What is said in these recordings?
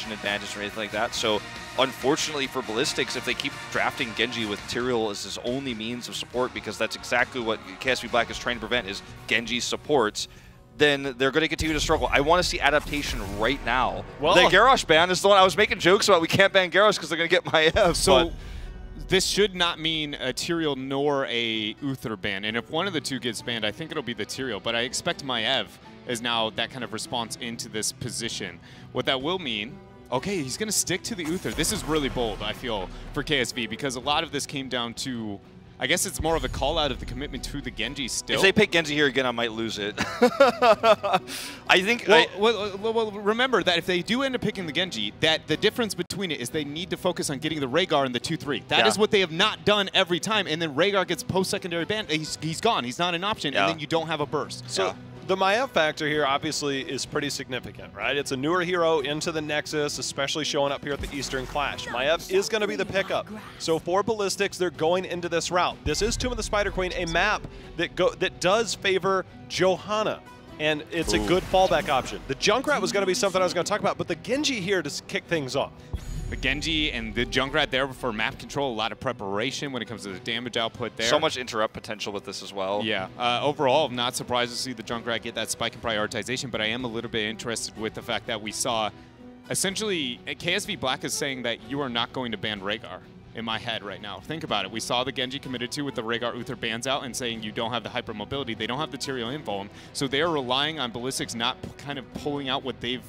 vision advantage or anything like that. So unfortunately for Ballistix, if they keep drafting Genji with Tyrael as his only means of support, because that's exactly what KSV Black is trying to prevent, is Genji supports, then they're going to continue to struggle. I want to see adaptation right now. Well, the Garrosh ban is the one I was making jokes about. We can't ban Garrosh because they're going to get Maiev. So this should not mean a Tyrael nor a Uther ban. And if one of the two gets banned, I think it'll be the Tyrael. But I expect Maiev is now that kind of response into this position. What that will mean, okay, he's going to stick to the Uther. This is really bold, I feel, for KSV, because a lot of this came down to, I guess it's more of a call out of the commitment to the Genji still. If they pick Genji here again, I might lose it. I think. Well, remember that if they do end up picking the Genji, that the difference between it is they need to focus on getting the Rhaegar in the 2-3. That is what they have not done every time. And then Rhaegar gets post-secondary ban. He's gone. He's not an option. And then you don't have a burst. So the Maiev factor here obviously is pretty significant, right? It's a newer hero into the Nexus, especially showing up here at the Eastern Clash. Maiev is going to be the pickup. So for Ballistix, they're going into this route. This is Tomb of the Spider Queen, a map that does favor Johanna, and it's a good fallback option. The Junkrat was going to be something I was going to talk about, but the Genji here to kick things off. The Genji and the Junkrat there for map control, a lot of preparation when it comes to the damage output there. So much interrupt potential with this as well. Yeah. Overall, I'm not surprised to see the Junkrat get that spike in prioritization, but I am a little bit interested with the fact that we saw, essentially, KSV Black is saying that you are not going to ban Rhaegar in my head right now. Think about it. We saw the Genji committed to with the Rhaegar Uther bans out and saying you don't have the hypermobility. They don't have the Tyrael invuln. So they are relying on Ballistix not kind of pulling out what they've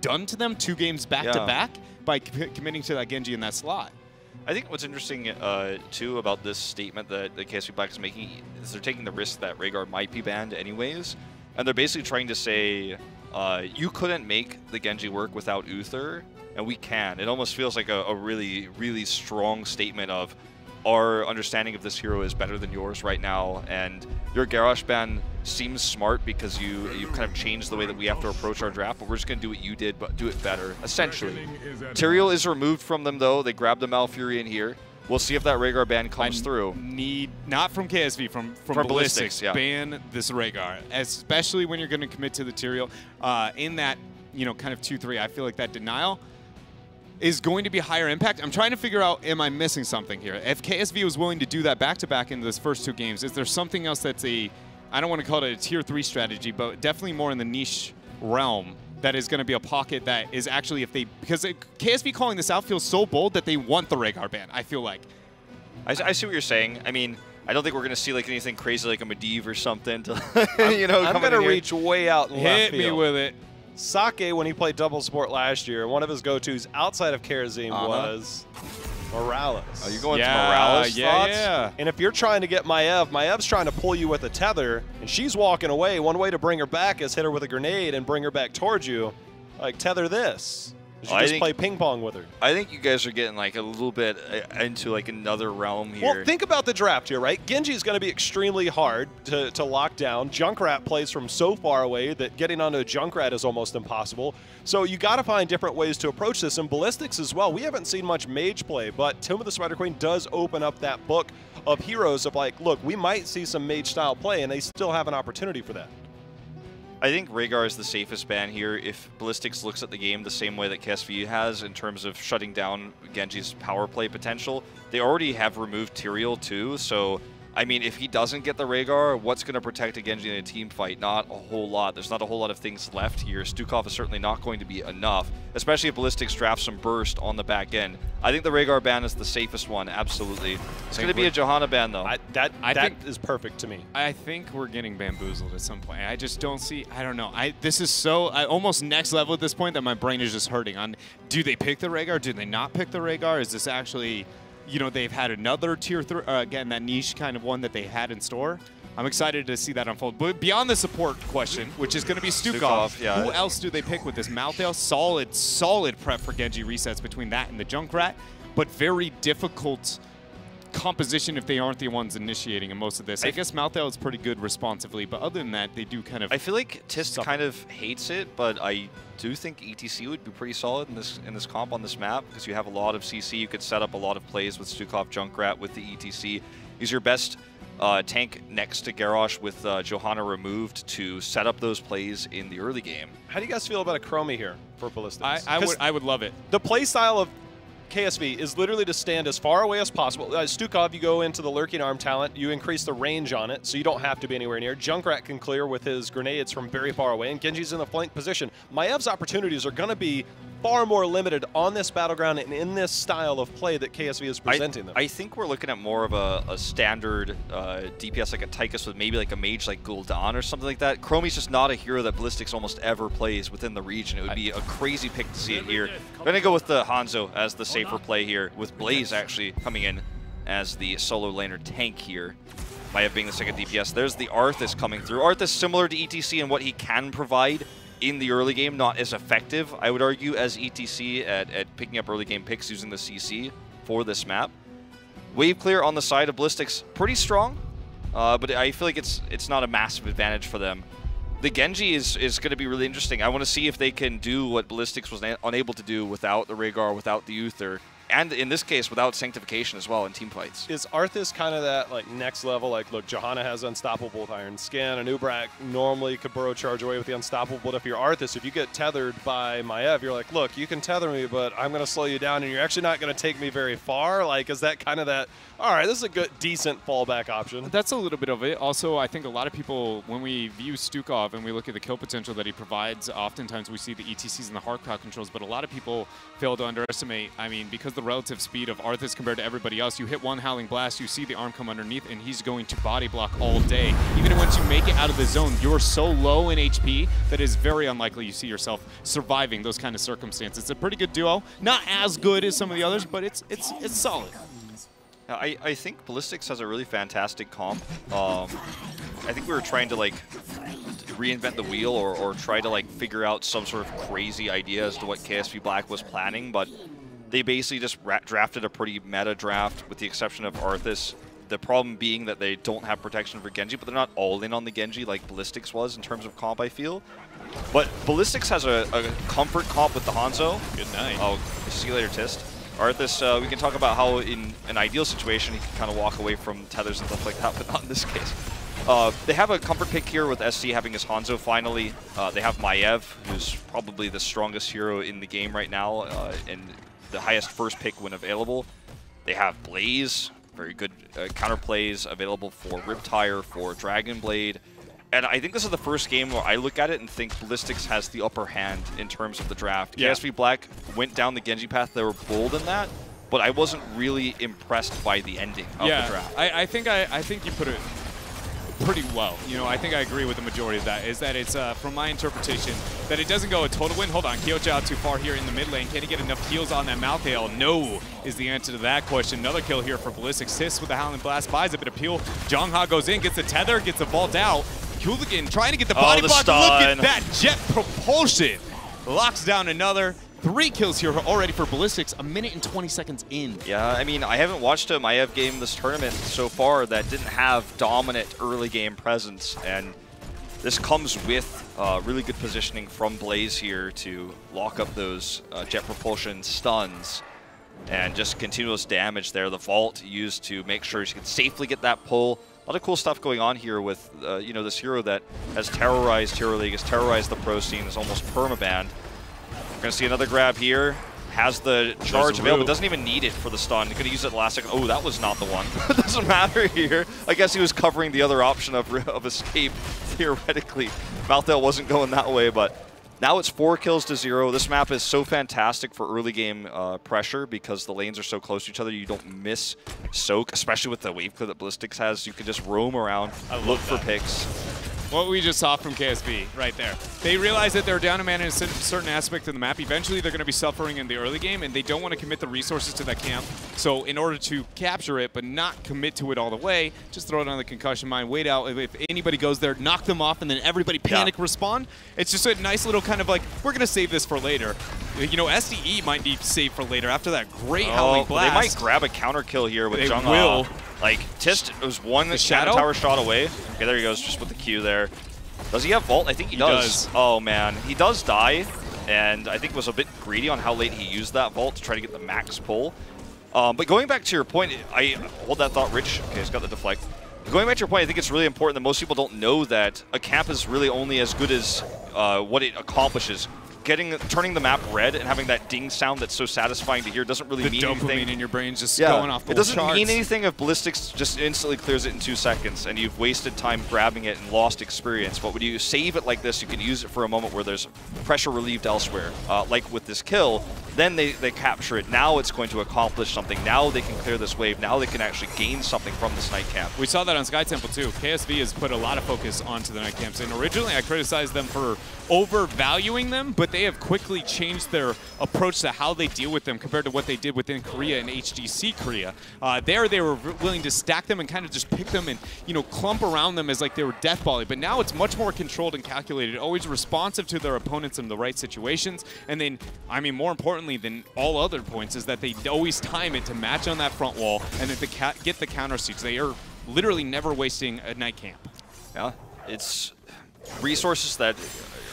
done to them 2 games back-to-back by committing to that Genji in that slot. I think what's interesting, too, about this statement that the KSV Black is making is they're taking the risk that Rhaegar might be banned anyways, and they're basically trying to say, you couldn't make the Genji work without Uther, and we can. It almost feels like a really, really strong statement of our understanding of this hero is better than yours right now, and your Garrosh ban seems smart because you've kind of changed the way that we have to approach our draft, but we're just going to do what you did, but do it better, essentially. Tyrael is removed from them, though. They grabbed the Malfurion here. We'll see if that Rhaegar ban comes through. Not from KSV, from Ballistix. Ban this Rhaegar, especially when you're going to commit to the Tyrael. In that, kind of 2-3, I feel like that denial is going to be higher impact. I'm trying to figure out, am I missing something here? If KSV was willing to do that back-to-back in those first 2 games, is there something else that's I don't want to call it a tier 3 strategy, but definitely more in the niche realm that is going to be a pocket that is actually, because KSV calling this out feels so bold that they want the Rhaegar ban, I feel like. I see what you're saying. I mean, I don't think we're going to see like anything crazy like a Medivh or something to, I'm going to reach way out in left field. Hit me with it. Sake, when he played double support last year, one of his go-tos outside of Karazim was Morales. Oh, you're going to Morales? Yeah. And if you're trying to get Maev's trying to pull you with a tether, and she's walking away. One way to bring her back is hit her with a grenade and bring her back towards you. Like, tether this. You just play ping pong with her. I think you guys are getting like a little bit into like another realm here. Well, think about the draft here, right? Genji is going to be extremely hard to lock down. Junkrat plays from so far away that getting onto a Junkrat is almost impossible. So you got to find different ways to approach this. And Ballistix as well. We haven't seen much mage play, but Tomb of the Spider Queen does open up that book of heroes of like, look, we might see some mage style play, and they still have an opportunity for that. I think Rhaegar is the safest ban here if Ballistix looks at the game the same way that KSV has in terms of shutting down Genji's power play potential. They already have removed Tyrael too, so I mean, if he doesn't get the Rhaegar, what's going to protect a Genji in a team fight? Not a whole lot. There's not a whole lot of things left here. Stukov is certainly not going to be enough, especially if Ballistix drafts some burst on the back end. I think the Rhaegar ban is the safest one, absolutely. It's going to be a Johanna ban, though. That is perfect to me. I think we're getting bamboozled at some point. I just don't see, I don't know. This is so almost next level at this point that my brain is just hurting on, do they pick the Rhaegar? Do they not pick the Rhaegar? Is this actually... they've had another tier 3, again, that niche kind of one that they had in store. I'm excited to see that unfold. But beyond the support question, which is going to be Stukov, who else do they pick with this? Malthael, solid prep for Genji resets between that and the Junkrat, but very difficult composition if they aren't the ones initiating in most of this. I guess Malthael is pretty good responsively, but other than that, they do kind of... I feel like Tist kind of hates it, but I do think ETC would be pretty solid in this comp on this map because you have a lot of CC. You could set up a lot of plays with Stukov Junkrat with the ETC. He's your best tank next to Garrosh with Johanna removed to set up those plays in the early game. How do you guys feel about a Chromie here for Ballistix? I would love it. The play style of KSV is literally to stand as far away as possible. Stukov, you go into the lurking arm talent, you increase the range on it, so you don't have to be anywhere near. Junkrat can clear with his grenades from very far away, and Genji's in the flank position. Maev's opportunities are going to be far more limited on this battleground and in this style of play that KSV is presenting them. I think we're looking at more of a standard DPS like a Tychus with maybe like a mage like Gul'dan or something like that. Chromie's just not a hero that Ballistix almost ever plays within the region. It would be a crazy pick to see it here. I'm going to go with the Hanzo as the safer play here, with Blaze actually coming in as the solo laner tank here. Maiev being the second DPS. There's the Arthas coming through. Arthas similar to ETC in what he can provide in the early game, not as effective, I would argue, as ETC at picking up early game picks using the CC for this map. Wave clear on the side of Ballistix, pretty strong, but I feel like it's not a massive advantage for them. The Genji is going to be really interesting. I want to see if they can do what Ballistix was unable to do without the Rhaegar, without the Uther, and in this case, without Sanctification as well in team fights. Is Arthas kind of that like next level? Like, look, Johanna has Unstoppable with Iron Skin, and Ubrak normally could burrow charge away with the Unstoppable, but if you're Arthas, if you get tethered by Maiev, you're like, look, you can tether me, but I'm going to slow you down, and you're actually not going to take me very far. Like, is that kind of that, all right, this is a good, decent fallback option? That's a little bit of it. Also, I think a lot of people, when we view Stukov and we look at the kill potential that he provides, oftentimes we see the ETCs and the hard crowd controls, but a lot of people fail to underestimate, I mean, because the relative speed of Arthas compared to everybody else, you hit one Howling Blast, you see the arm come underneath, and he's going to body block all day. Even once you make it out of the zone, you're so low in HP that it's very unlikely you see yourself surviving those kind of circumstances. It's a pretty good duo. Not as good as some of the others, but it's solid. I think Ballistix has a really fantastic comp. I think we were trying to like reinvent the wheel or try to like figure out some sort of crazy idea as to what KSV Black was planning, but they basically just drafted a pretty meta draft with the exception of Arthas. The problem being that they don't have protection for Genji, but they're not all in on the Genji like Ballistix was in terms of comp, I feel. But Ballistix has a comfort comp with the Hanzo. Good night. Oh, see you later, Tist. Arthas, we can talk about how in an ideal situation he can kind of walk away from tethers and stuff like that, but not in this case. They have a comfort pick here with SC having his Hanzo finally. They have Maiev, who's probably the strongest hero in the game right now, and the highest first pick when available. They have Blaze, very good counter plays available for Riptire, for Dragon Blade. And I think this is the first game where I look at it and think Ballistix has the upper hand in terms of the draft. Yeah. KSV Black went down the Genji path. They were bold in that, but I wasn't really impressed by the ending of the draft. I think you put it pretty well. You know, I think I agree with the majority of that, is that it's, from my interpretation, that it doesn't go a total win. Hold on, Kyoja out too far here in the mid lane. Can he get enough kills on that Malthael? No is the answer to that question. Another kill here for Ballistix. Sis with the Howling Blast, buys a bit of peel. Jongha goes in, gets the tether, gets the vault out. Hooligan trying to get the body block. Look at that jet propulsion. Locks down another. 3 kills here already for Ballistix, a minute and 20 seconds in. Yeah, I mean, I haven't watched a Maiev game this tournament so far that didn't have dominant early game presence, and this comes with really good positioning from Blaze here to lock up those jet propulsion stuns and just continuous damage there. The vault used to make sure she can safely get that pull. A lot of cool stuff going on here with you know, this hero that has terrorized Hero League, has terrorized the pro scene, is almost permabanned. We're going to see another grab here. Has the charge available, doesn't even need it for the stun. He could have used it last second. Oh, that was not the one. It doesn't matter here. I guess he was covering the other option of escape, theoretically. Malthael wasn't going that way, but now it's 4 kills to 0. This map is so fantastic for early game pressure because the lanes are so close to each other. You don't miss soak, especially with the wave clear that Ballistix has. You can just roam around, look for picks. What we just saw from KSV right there. They realize that they're down a man in a certain aspect of the map. Eventually, they're going to be suffering in the early game, and they don't want to commit the resources to that camp. So in order to capture it, but not commit to it all the way, just throw it on the concussion mine, wait out. If anybody goes there, knock them off, and then everybody panic respawn. It's just a nice little kind of like, we're going to save this for later. You know, SDE might be saved for later after that great Howling Blast. They might grab a counter kill here with Jongha. They will. Like, Tist was one Shadow Tower shot away. Okay, there he goes, just with the Q there. Does he have Vault? I think he does. Oh, man. He does die, and I think was a bit greedy on how late he used that Vault to try to get the max pull. But going back to your point, I hold that thought, Rich. Okay, he's got the deflect. Going back to your point, I think it's really important that most people don't know that a camp is really only as good as what it accomplishes. Turning the map red and having that ding sound that's so satisfying to hear doesn't really mean anything. The dopamine in your brain just going off the charts. It doesn't mean anything if Ballistix just instantly clears it in 2 seconds and you've wasted time grabbing it and lost experience. But when you save it like this, you can use it for a moment where there's pressure relieved elsewhere. Like with this kill, then they capture it. Now it's going to accomplish something. Now they can clear this wave. Now they can actually gain something from this night camp. We saw that on Sky Temple too. KSV has put a lot of focus onto the night camps. And originally I criticized them for overvaluing them, but they have quickly changed their approach to how they deal with them compared to what they did within Korea and HGC Korea. There they were willing to stack them and kind of just pick them and, you know, clump around them as like they were death volley. But now it's much more controlled and calculated, always responsive to their opponents in the right situations. And then, I mean, more importantly than all other points is that they always time it to match on that front wall and then to get the counter siege. They are literally never wasting a night camp. Yeah, it's resources that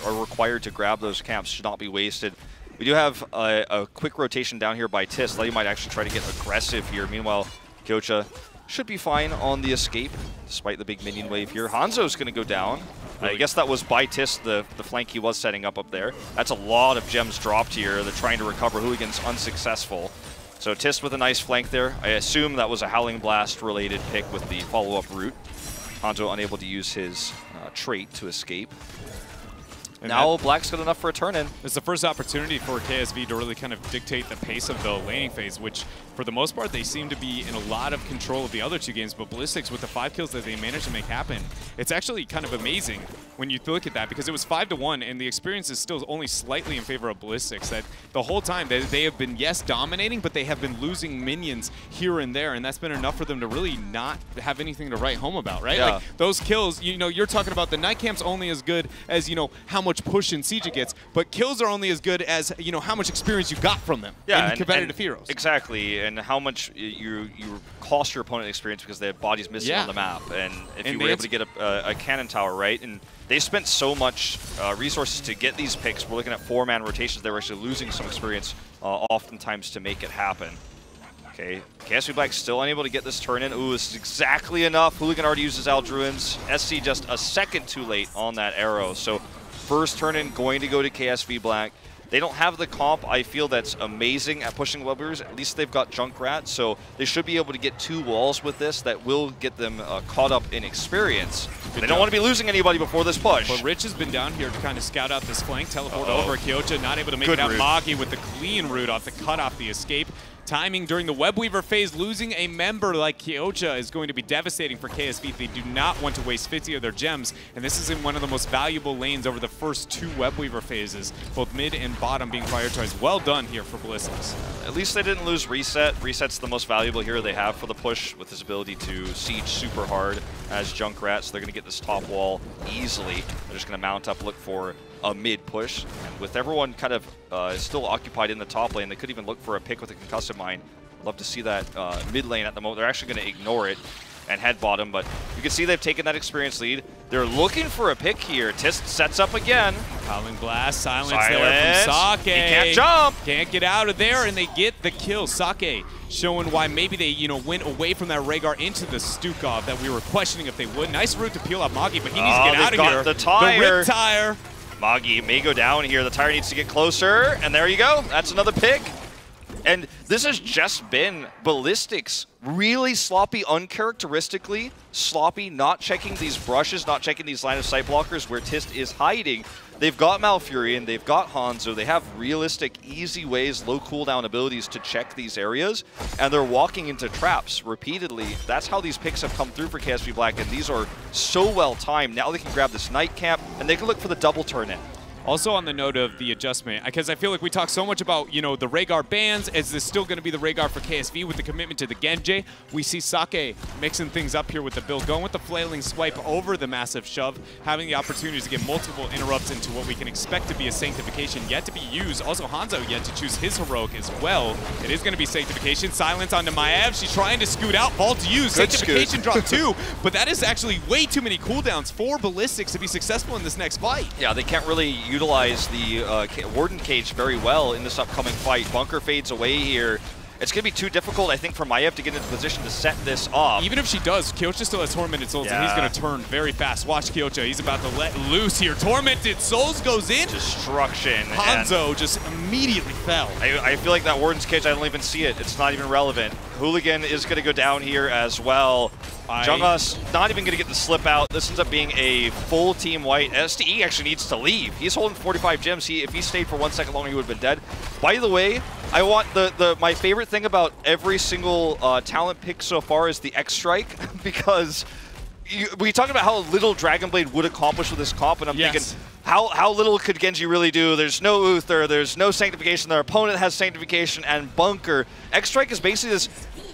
are required to grab those camps should not be wasted. We do have a quick rotation down here by Tis. Lei might actually try to get aggressive here. Meanwhile, Kyocha should be fine on the escape, despite the big minion wave here. Hanzo's going to go down. I guess that was by Tis, the flank he was setting up there. That's a lot of gems dropped here. They're trying to recover. Hooligans unsuccessful. So Tis with a nice flank there. I assume that was a Howling Blast related pick with the follow-up route. Hanzo unable to use his trait to escape. And now Black's got enough for a turn-in. It's the first opportunity for KSV to really kind of dictate the pace of the laning phase, which for the most part they seem to be in a lot of control of the other 2 games, but Ballistix with the 5 kills that they managed to make happen, it's actually kind of amazing when you look at that, because it was 5-1 and the experience is still only slightly in favor of Ballistix. That the whole time they have been, yes, dominating, but they have been losing minions here and there, and that's been enough for them to really not have anything to write home about, right? Yeah. Like those kills, you know, you're talking about the night camp's only as good as, you know, how much push and siege it gets, but kills are only as good as, you know, how much experience you got from them in competitive heroes. Exactly, and how much you cost your opponent experience because they have bodies missing on the map, and if you were able to get a cannon tower, right? And they spent so much resources to get these picks. We're looking at 4-man rotations. They were actually losing some experience oftentimes to make it happen. Okay, KSV Black still unable to get this turn in. Ooh, this is exactly enough. Hooligan already uses Aldruins. SC just a second too late on that arrow. So first turn in going to go to KSV Black. They don't have the comp, I feel, that's amazing at pushing webbers. At least they've got Junkrat, so they should be able to get 2 walls with this that will get them caught up in experience. They don't want to be losing anybody before this push. But Rich has been down here to kind of scout out this flank, teleport over. Kyocha not able to make it out. Magi with the clean route off the cut off the escape. Timing during the Webweaver phase, losing a member like Kyocha is going to be devastating for KSV. They do not want to waste 50 of their gems, and this is in one of the most valuable lanes over the first 2 Webweaver phases, both mid and bottom being prioritized. Well done here for Ballistix. At least they didn't lose Reset. Reset's the most valuable hero they have for the push, with his ability to siege super hard as Junkrat, so they're going to get this top wall easily. They're just going to mount up, look for a mid push, and with everyone kind of still occupied in the top lane, they could even look for a pick with a concussive mine. Love to see that mid lane at the moment. They're actually going to ignore it and head bottom, but you can see they've taken that experience lead. They're looking for a pick here. Tist sets up again. Howling Blast, silence there from Sake. He can't jump. Can't get out of there, and they get the kill. Sake showing why maybe they, you know, went away from that Rhaegar into the Stukov that we were questioning if they would. Nice route to peel out Magi, but he needs to get out of here. The tire. The rip tire. Magi may go down here. The tire needs to get closer, and there you go. That's another pick. And this has just been Ballistix. Really sloppy, uncharacteristically sloppy, not checking these brushes, not checking these line of sight blockers where Tist is hiding. They've got Malfurion, they've got Hanzo, they have realistic, easy ways, low cooldown abilities to check these areas, and they're walking into traps repeatedly. That's how these picks have come through for KSV Black, and these are so well timed. Now they can grab this Night Camp, and they can look for the double turn in. Also on the note of the adjustment, because I feel like we talk so much about, you know, the Rhaegar bans. Is this still going to be the Rhaegar for KSV with the commitment to the Genji? We see Sake mixing things up here with the build, going with the flailing swipe over the massive shove, having the opportunity to get multiple interrupts into what we can expect to be a Sanctification yet to be used. Also Hanzo yet to choose his heroic as well. It is going to be Sanctification. Silence onto Maev. She's trying to scoot out. Ball to use. Good Sanctification drop 2, but that is actually way too many cooldowns for Ballistix to be successful in this next fight. Yeah, they can't really utilize the Warden Cage very well in this upcoming fight. Bunker fades away here, it's going to be too difficult, I think, for Maiev to get into position to set this off. Even if she does, Kyocha still has Tormented Souls, and he's going to turn very fast. Watch Kyocha. He's about to let loose here. Tormented Souls goes in. Destruction. Hanzo just immediately fell. I feel like that Warden's Cage, I don't even see it. It's not even relevant. Hooligan is going to go down here as well. Jungha's not even going to get the slip out. This ends up being a full team white. SDE actually needs to leave. He's holding 45 gems. If he stayed for 1 second longer, he would have been dead. By the way, I want my favorite thing about every single talent pick so far is the X Strike, because we talked about how little Dragon Blade would accomplish with this comp, and I'm thinking, how little could Genji really do? There's no Uther, there's no Sanctification, their opponent has Sanctification and Bunker. X Strike is basically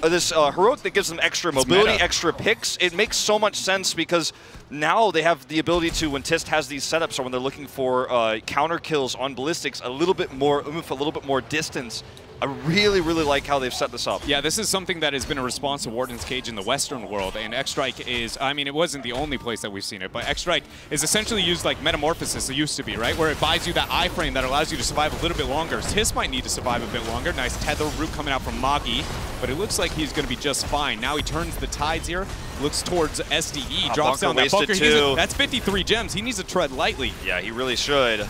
this heroic that gives them extra mobility, extra picks. It makes so much sense because now they have the ability to, when Tist has these setups or when they're looking for counter kills on Ballistix, a little bit more oomph, a little bit more distance. I really, really like how they've set this up. Yeah, this is something that has been a response to Warden's Cage in the Western world, and X-Strike is, I mean, it wasn't the only place that we've seen it, but X-Strike is essentially used like Metamorphosis it used to be, right? Where it buys you that iframe that allows you to survive a little bit longer. Tis might need to survive a bit longer. Nice tether root coming out from Magi, but it looks like he's going to be just fine. Now he turns the tides here, looks towards SDE, drops down that bunker. That's 53 gems. He needs to tread lightly. Yeah, he really should.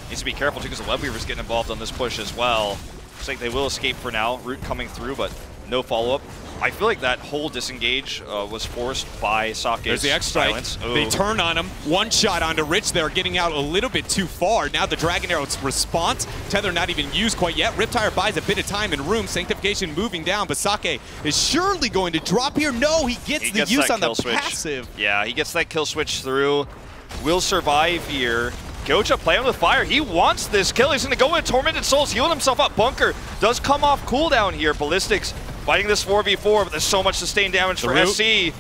Needs to be careful, too, because the Web Weaver's getting involved on this push as well. Looks like they will escape for now. Root coming through, but no follow-up. I feel like that whole disengage was forced by Sake's There's the X-Strike. They turn on him. One shot onto Rich there, getting out a little bit too far. Now the Dragon Arrow's response. Tether not even used quite yet. Riptire buys a bit of time and room. Sanctification moving down, but Sake is surely going to drop here. No, he gets the use on the passive. Yeah, he gets that kill switch through. Will survive here. Kyocha playing with fire. He wants this kill. He's going to go with Tormented Souls, healing himself up. Bunker does come off cooldown here. Ballistix fighting this 4v4, but there's so much sustained damage for SC.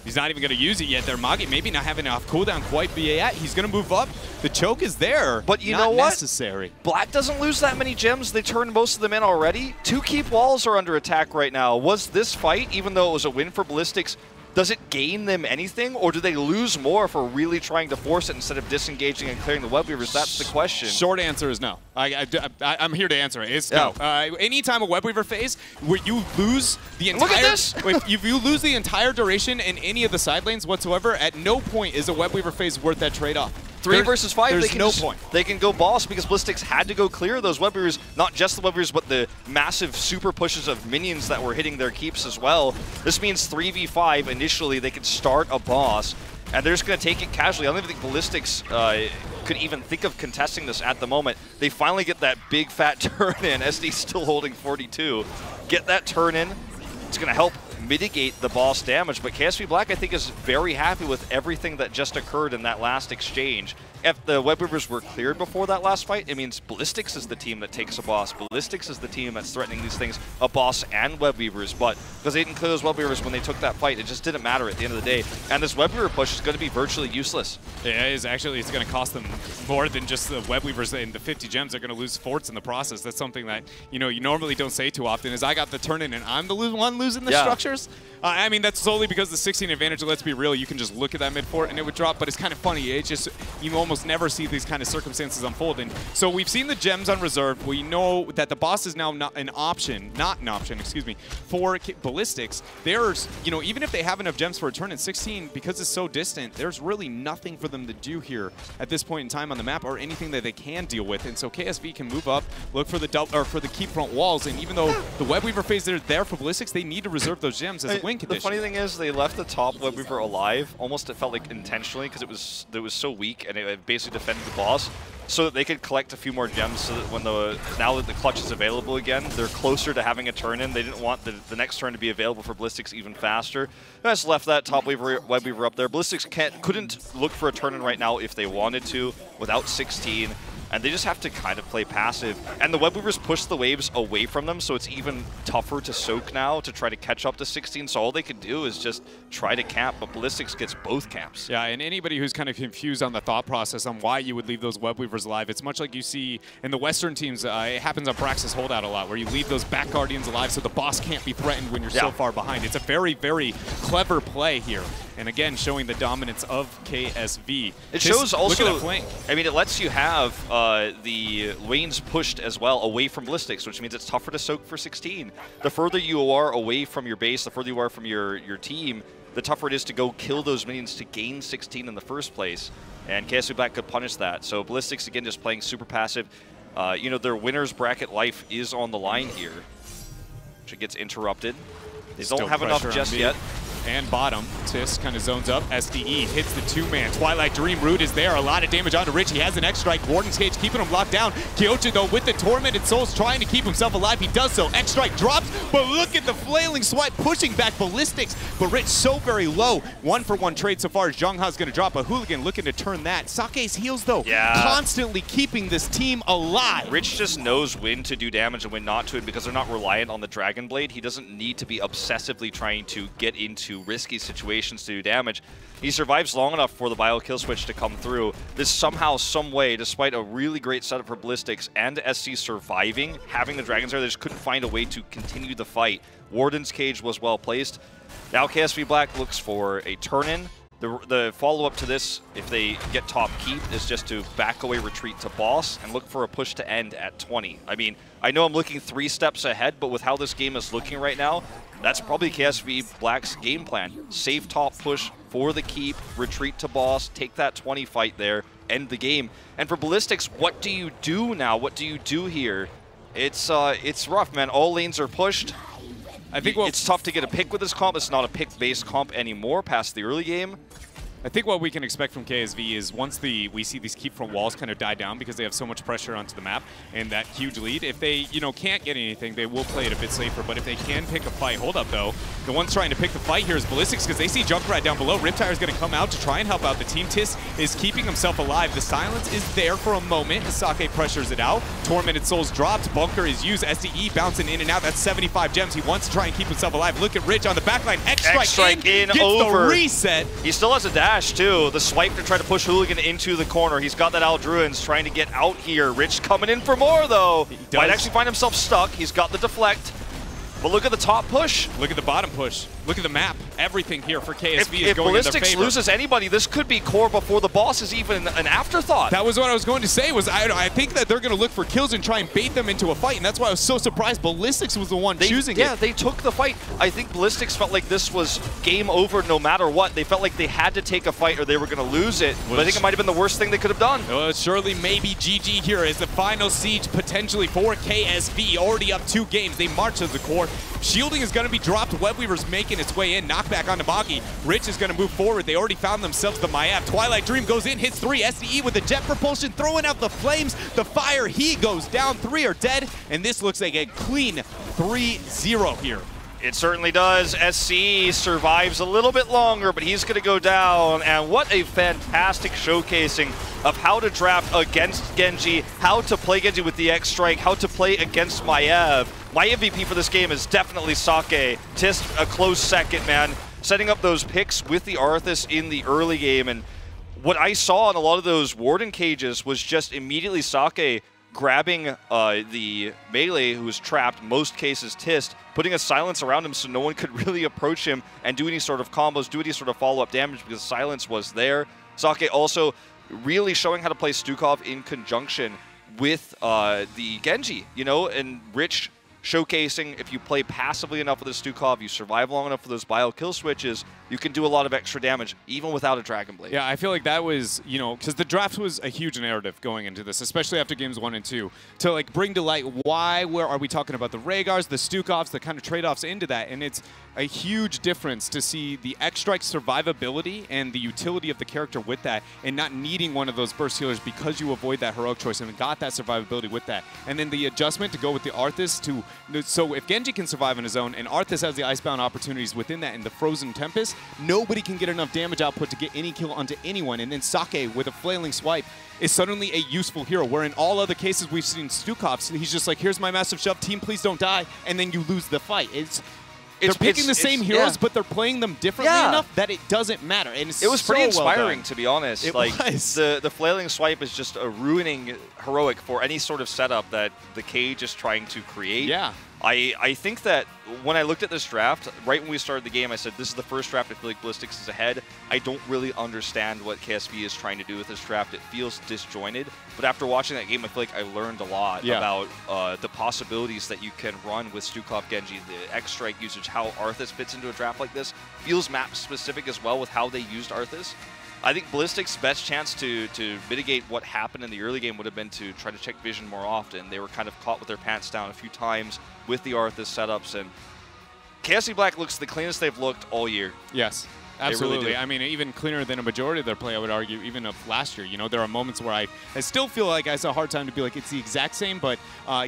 He's not even going to use it yet. Their Magi maybe not having enough cooldown quite yet. He's going to move up. The choke is there. But you know what? Necessary. Black doesn't lose that many gems. They turned most of them in already. 2 keep walls are under attack right now. Was this fight, even though it was a win for Ballistix, does it gain them anything, or do they lose more for really trying to force it instead of disengaging and clearing the Web Weavers? That's the question. Short answer is no. I'm here to answer it. It's no. Anytime a Web Weaver phase where you lose the entire— Look at this! if you lose the entire duration in any of the side lanes whatsoever, at no point is a Web Weaver phase worth that trade-off. 3 versus 5, there's no point. They can go boss because Ballistix had to go clear those Web Weavers, not just the Web Weavers, but the massive super pushes of minions that were hitting their keeps as well. This means 3v5 initially, they can start a boss, and they're just going to take it casually. I don't even think Ballistix could even think of contesting this at the moment. They finally get that big fat turn in. SD's still holding 42. Get that turn in. It's going to help mitigate the boss damage, but KSV Black, I think, is very happy with everything that just occurred in that last exchange. If the Web Weavers were cleared before that last fight, it means Ballistix is the team that takes a boss. Ballistix is the team that's threatening these things, a boss and Web Weavers, but because they didn't clear those Web Weavers when they took that fight, it just didn't matter at the end of the day. And this Web Weaver push is going to be virtually useless. Yeah, it is. Actually, it's going to cost them more than just the Web Weavers and the 50 gems. They're going to lose forts in the process. That's something that, you normally don't say too often, is I got the turn in and I'm the one losing the structures. I mean, that's solely because the 16 advantage, let's be real, you can just look at that mid fort and it would drop, but it's kind of funny. It's just, you almost never see these kind of circumstances unfolding. So we've seen the gems on reserve. We know that the boss is now not an option, excuse me, for Ballistix. There's, even if they have enough gems for a turn in 16, because it's so distant, there's really nothing for them to do here at this point in time on the map, or anything that they can deal with. And so KSV can move up, look for the keep front walls, and even though the Web Weaver phase is there for Ballistix, they need to reserve those gems as a win condition. The funny thing is, they left the top Web Weaver alive, almost it felt like intentionally, because it was so weak and it basically defended the boss, so that they could collect a few more gems, so that now that the clutch is available again, they're closer to having a turn in. They didn't want the next turn to be available for Ballistix even faster. They just left that top Web Weaver up there. Ballistix couldn't look for a turn in right now if they wanted to without 16. And they just have to kind of play passive. And the Web Weavers push the waves away from them, so it's even tougher to soak now to try to catch up to 16. So all they can do is just try to camp, but Ballistix gets both camps. Yeah, and anybody who's kind of confused on the thought process on why you would leave those Web Weavers alive, it's much like you see in the Western teams. It happens on Praxis Holdout a lot, where you leave those back Guardians alive so the boss can't be threatened when you're so far behind. It's a very, very clever play here. And again, showing the dominance of KSV. It shows also, look at that flank. I mean, it lets you have the lanes pushed as well away from Ballistix, which means it's tougher to soak for 16. The further you are away from your base, the further you are from your team, the tougher it is to go kill those minions to gain 16 in the first place. And KSV Black could punish that. So Ballistix, again, just playing super passive. You know, their winner's bracket life is on the line here. Which gets interrupted. They don't have enough just yet. And bottom, Tis kind of zones up. SDE hits the 2-man. Twilight Dream Root is there. A lot of damage onto Rich. He has an X-Strike. Warden's Cage keeping him locked down. Kyocha, though, with the Tormented Souls, trying to keep himself alive. He does so. X-Strike drops, but look at the flailing swipe pushing back Ballistix. But Rich so very low. 1-for-1 trade so far as Zhongha's going to drop a Hooligan looking to turn that. Sake's heals, though, constantly keeping this team alive. Rich just knows when to do damage and when not to, and because they're not reliant on the Dragon Blade, he doesn't need to be obsessively trying to get into risky situations to do damage. He survives long enough for the bio kill switch to come through. This somehow, some way, despite a really great setup for Ballistix and SC surviving, having the dragons there, they just couldn't find a way to continue the fight. Warden's Cage was well placed. Now KSV Black looks for a turn-in. The follow-up to this, if they get top keep, is just to back away, retreat to boss, and look for a push to end at 20. I mean, I know I'm looking 3 steps ahead, but with how this game is looking right now, that's probably KSV Black's game plan. Save top push for the keep, retreat to boss, take that 20 fight there, end the game. And for Ballistix, what do you do now? What do you do here? It's rough, man. All lanes are pushed. I think it's tough to get a pick with this comp. It's not a pick-based comp anymore past the early game. I think what we can expect from KSV is once we see these keep from walls kind of die down because they have so much pressure onto the map and that huge lead, if they, you know, can't get anything, they will play it a bit safer. But if they can pick a fight, hold up though. The ones trying to pick the fight here is Ballistix because they see Junkrat down below. Riptire is going to come out to try and help out the team. Tis is keeping himself alive. The silence is there for a moment as Sake pressures it out. Tormented Souls dropped. Bunker is used. SDE bouncing in and out. That's 75 gems. He wants to try and keep himself alive. Look at Rich on the backline. X-Strike in gets over. The reset. He still has a dash too. The swipe to try to push Hooligan into the corner. He's got that Aldruins trying to get out here. Rich coming in for more though. Might actually find himself stuck. He's got the deflect. But look at the top push. Look at the bottom push. Look at the map. Everything here for KSV is if going in their Ballistix favor. loses anybody, this could be core before the boss is even an afterthought. That was what I was going to say. Was I think that they're going to look for kills and try and bait them into a fight, and that's why I was so surprised Ballistix was the one choosing it. Yeah, they took the fight. I think Ballistix felt like this was game over no matter what. They felt like they had to take a fight or they were going to lose it. But I think it might have been the worst thing they could have done. Well, surely maybe GG here as the final siege potentially for KSV. Already up 2 games. They march to the core. Shielding is going to be dropped. Webweaver's making its way in. Knockback on Nabagi. Rich is going to move forward. They already found themselves the Mayab. Twilight Dream goes in, hits 3. SDE with the jet propulsion, throwing out the flames. The fire, he goes down. 3 are dead. And this looks like a clean 3-0 here. It certainly does. SC survives a little bit longer, but he's going to go down. And what a fantastic showcasing of how to draft against Genji, how to play Genji with the X-Strike, how to play against Maiev. My MVP for this game is definitely Sake. Tis a close second, man. Setting up those picks with the Arthas in the early game. And what I saw in a lot of those Warden cages was just immediately Sake grabbing the melee who was trapped, most cases Tist, putting a silence around him so no one could really approach him and do any sort of combos, do any sort of follow-up damage because silence was there. Sake also really showing how to play Stukov in conjunction with the Genji, you know, and Rich showcasing if you play passively enough with the Stukov, you survive long enough for those bio kill switches, you can do a lot of extra damage even without a Dragon Blade. Yeah, I feel like that was, you know, because the draft was a huge narrative going into this, especially after games 1 and 2, to like bring to light where are we talking about the Rhaegars, the Stukovs, the kind of trade-offs into that, and it's a huge difference to see the X-Strike survivability and the utility of the character with that, and not needing one of those burst healers because you avoid that heroic choice and got that survivability with that. And then the adjustment to go with the Arthas to, so if Genji can survive on his own and Arthas has the Icebound opportunities within that and the Frozen Tempest, nobody can get enough damage output to get any kill onto anyone. And then Sake with a flailing swipe is suddenly a useful hero, where in all other cases we've seen Stukov, he's just like, here's my massive shove, team please don't die, and then you lose the fight. They're picking the same heroes, but they're playing them differently enough that it doesn't matter. And it was pretty so inspiring, well to be honest. It like was. The flailing swipe is just a ruining heroic for any sort of setup that the cage is trying to create. Yeah. I think that when I looked at this draft, right when we started the game, I said this is the first draft I feel like Ballistix is ahead. I don't really understand what KSV is trying to do with this draft. It feels disjointed. But after watching that game, I feel like I learned a lot about the possibilities that you can run with Stukov Genji, the X-Strike usage, how Arthas fits into a draft like this. Feels map-specific as well with how they used Arthas. I think Ballistix' best chance to mitigate what happened in the early game would have been to try to check vision more often. They were kind of caught with their pants down a few times with the Arthas setups, and KSV Black looks the cleanest they've looked all year. Yes. Absolutely. Really I mean, even cleaner than a majority of their play, I would argue, even of last year. You know, there are moments where I still feel like I saw a hard time to be like, it's the exact same, but,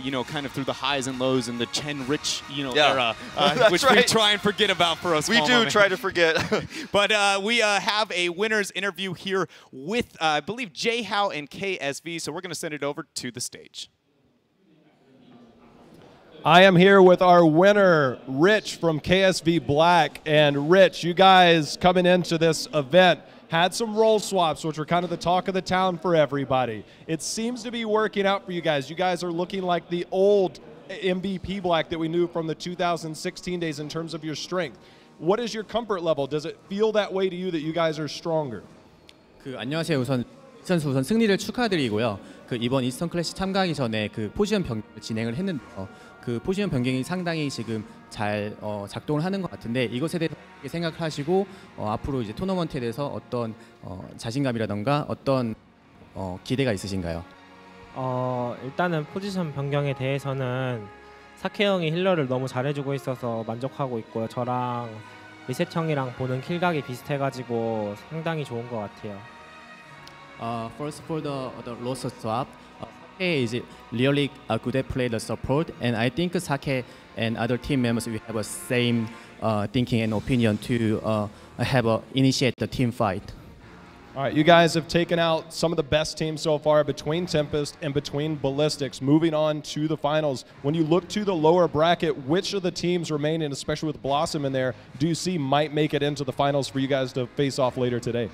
you know, kind of through the highs and lows and the Chen-rich, you know, era, which we try and forget about for us. We do try to forget. But we have a winner's interview here with, I believe, J-How and KSV, so we're going to send it over to the stage. I am here with our winner, Rich from KSV Black. And Rich, you guys coming into this event had some role swaps, which were kind of the talk of the town for everybody. It seems to be working out for you guys. You guys are looking like the old MVP Black that we knew from the 2016 days in terms of your strength. What is your comfort level? Does it feel that way to you that you guys are stronger? 안녕하세요. 선수 우선 승리를 축하드리고요. 이번 이스턴 클래시 참가하기 전에 포지션 변경을 진행을 했는데 그 포지션 변경이 상당히 지금 잘 작동을 하는 것 같은데 이것에 대해서 생각하시고 앞으로 이제 토너먼트에 대해서 어떤 자신감이라던가 어떤 기대가 있으신가요? 일단은 포지션 변경에 대해서는 사케 형이 힐러를 너무 잘해주고 있어서 만족하고 있고요. 저랑 리셋 형이랑 보는 킬각이 비슷해가지고 상당히 좋은 것 같아요. First for the roster swap, Sake is really good at play the support, and I think Sake and other team members we have a same thinking and opinion to initiate the team fight. All right, you guys have taken out some of the best teams so far between Tempest and between Ballistix. Moving on to the finals, when you look to the lower bracket, which of the teams remaining, especially with Blossom in there, do you see might make it into the finals for you guys to face off later today?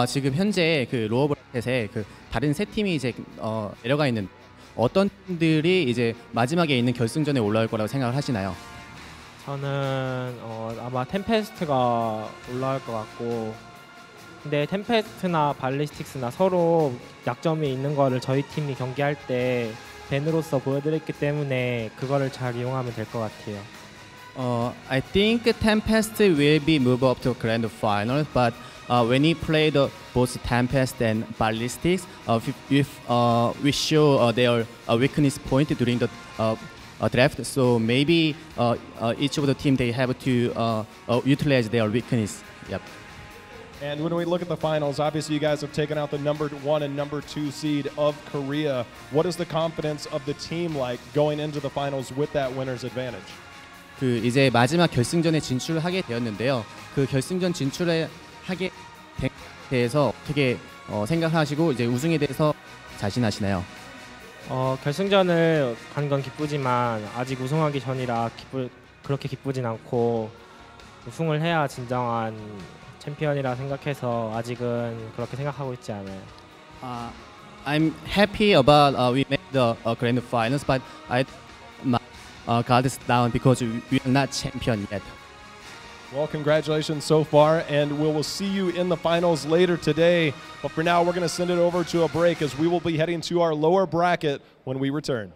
지금 현재 로어 브라켓에 다른 세 팀이 이제 내려가 있는 어떤 팀들이 이제 마지막에 있는 결승전에 올라올 거라고 생각을 하시나요? 저는 아마 템페스트가 올라올 것 같고, 근데 템페스트나 발리스틱스나 서로 약점이 있는 거를 저희 팀이 경기할 때 벤으로서 보여드렸기 때문에 그거를 잘 이용하면 될 것 같아요. I think Tempest will be move up to grand final, but when he played both Tempest and Ballistix, we show their weakness point during the draft. So maybe each of the team they have to utilize their weakness. Yep. And when we look at the finals, obviously you guys have taken out the #1 and #2 seed of Korea. What is the confidence of the team like going into the finals with that winner's advantage? 이제 마지막 결승전에 진출을 하게 되었는데요. 그 결승전 진출을 하게 된 대해서 어떻게 생각하시고 이제 우승에 대해서 자신하시나요? 결승전을 간 건 기쁘지만 아직 우승하기 전이라 그렇게 기쁘진 않고 우승을 해야 진정한 챔피언이라 생각해서 아직은 그렇게 생각하고 있지 않아요. I'm happy about we made the grand finals, but I got us down because we are not champion yet. Well, congratulations so far, and we will see you in the finals later today. But for now, we're going to send it over to a break as we will be heading to our lower bracket when we return.